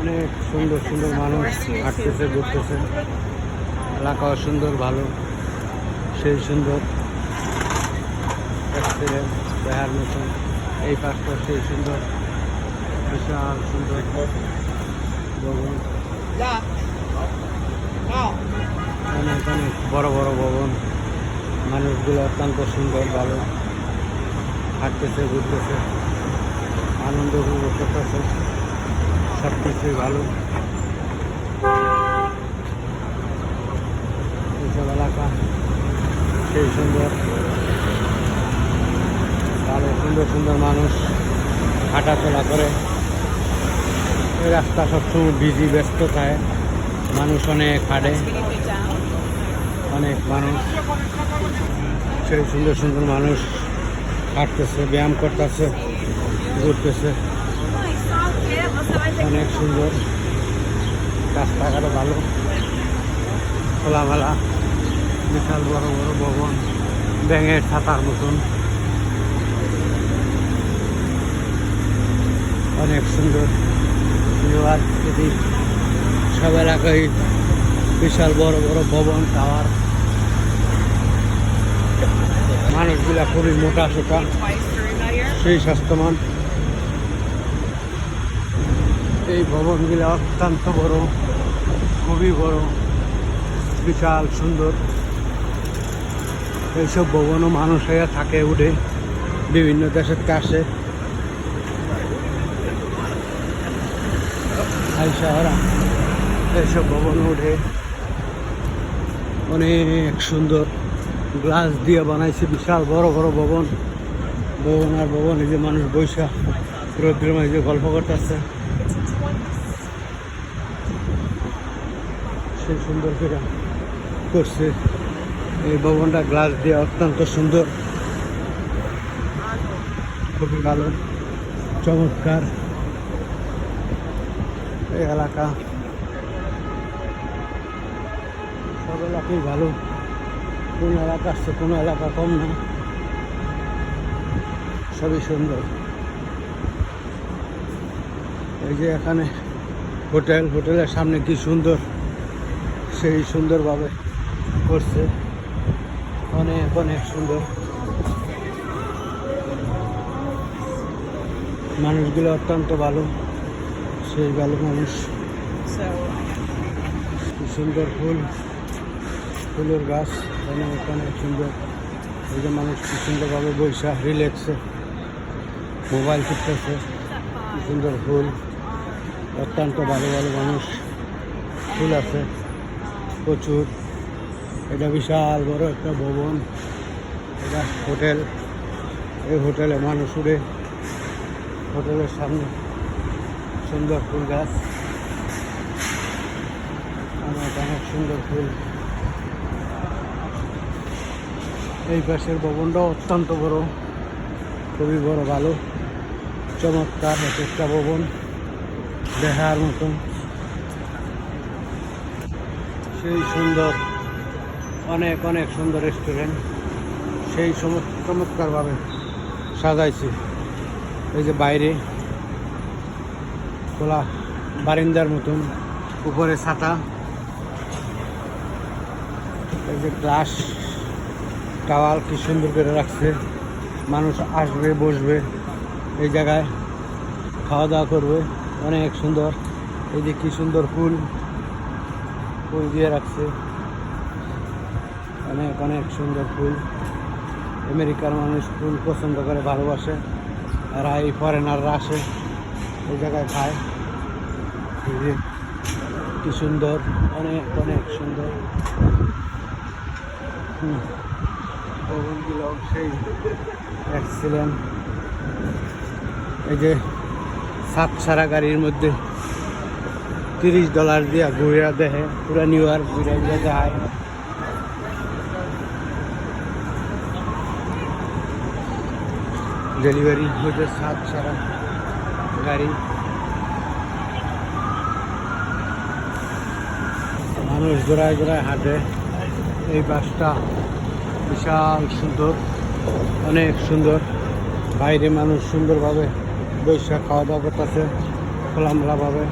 অনেক সুন্দর সুন্দর মানুষ হাঁটতেছে ঘুরতেছে। এলাকাও সুন্দর, ভালো, সেই সুন্দর এক্সপিরিয়েন্স দেখার মতন। এই পাশটা সেই সুন্দর, বিশাল সুন্দর ভবন, অনেক অনেক বড় বড় ভবন। মানুষগুলো অত্যন্ত সুন্দর, ভালো, হাঁটতেছে ঘুরতেছে, আনন্দ উপভোগ করতেছে, সব কিছুই ভালো। এইসব এলাকা সেই সুন্দর, ভালো, সুন্দর সুন্দর মানুষ হাঁটাচলা করে। এই রাস্তা সবসময় বিজি, ব্যস্ত থাকে, মানুষ অনেক হাঁটে, অনেক মানুষ, সেই সুন্দর সুন্দর মানুষ হাঁটতেছে, ব্যায়াম করতেছে, ঘুরতেছে, অনেক সুন্দর। রাস্তাঘাট ভালো, খোলামেলা, বিশাল বড় বড় ভবন, ব্যাঙের ছাতার মতন, অনেক সুন্দর। ইউনিভার্সিটি সব এলাকায় বিশাল বড় বড় ভবন, টাওয়ার। মানুষগুলা খুবই মোটা সোটা, সেই স্বাস্থ্যবান। এই ভবনগুলা অত্যন্ত বড়, খুবই বড়, বিশাল সুন্দর। এইসব ভবনও মানুষেরা থাকে, উঠে বিভিন্ন দেশের কাছে আইসারা এইসব ভবন উঠে। অনেক সুন্দর গ্লাস দিয়ে বানাইছে বিশাল বড় বড় ভবন। ভবন আর ভবন, এই যে মানুষ বৈশা রৌদ্রের মাঝে গল্প করতেছে, সেই সুন্দর করে করছে। এই ভবনটা গ্লাস দিয়ে অত্যন্ত সুন্দর, খুবই ভালো, চমৎকার। এই এলাকা সব এলাকাই ভালো, কোন এলাকা আসছে কোনো এলাকা কম না, সবই সুন্দর। এই যে এখানে হোটেল, হোটেলের সামনে কি সুন্দর, সেই সুন্দরভাবে করছে, অনেক অনেক সুন্দর। মানুষগুলো অত্যন্ত ভালো, সেই ভালো মানুষ। কি সুন্দর ফুল, ফুলের গাছ, অনেক অনেক সুন্দর। এই যে মানুষ কি সুন্দরভাবে বৈশা রিল্যাক্সে মোবাইল টিপতেছে, কি সুন্দর ফুল, অত্যন্ত ভালো ভালো মানুষ। ফুল আছে প্রচুর। এটা বিশাল বড় একটা ভবন, এটা হোটেল। এই হোটেলে মানুষ উঠে, হোটেলের সামনে সুন্দর ফুল গাছ, অনেক অনেক সুন্দর ফুল। এই পাশের ভবনটাও অত্যন্ত বড়, খুবই বড়, ভালো, চমৎকার একটা ভবন, দেখার মতন, সেই সুন্দর। অনেক অনেক সুন্দর রেস্টুরেন্ট, সেই চমৎকারভাবে সাজাইছে। এই যে বাইরে খোলা বারিন্দার মতন, উপরে ছাতা, এই যে গ্লাস টাওয়াল কি সুন্দর করে রাখছে। মানুষ আসবে, বসবে এই জায়গায়, খাওয়া দাওয়া করবে, অনেক সুন্দর। এই যে কি সুন্দর ফুল, ফুল দিয়ে রাখছে, অনেক অনেক সুন্দর ফুল। আমেরিকার মানুষ ফুল পছন্দ করে, ভালোবাসে, আর এই ফরেনাররা আসে এই জায়গায় খায়। এই যে কি সুন্দর, অনেক অনেক সুন্দর। ভবনগুলো সেই এক্সিলেন্ট। এই যে সাত সারা গাড়ির মধ্যে $30 দিয়া ঘুরে দেখে, পুরা নিউ ইয়র্ক ঘুরে ঘুরে দেখায়। ডেলিভারি হচ্ছে সাত সারা গাড়ি। মানুষ জোড়ায় জোড়ায় হাঁটে। এই বাসটা বিশাল সুন্দর, অনেক সুন্দর। বাইরে মানুষ সুন্দরভাবে বৈশাখ খাওয়া দাওয়া করতেছে খোলামেলাভাবে।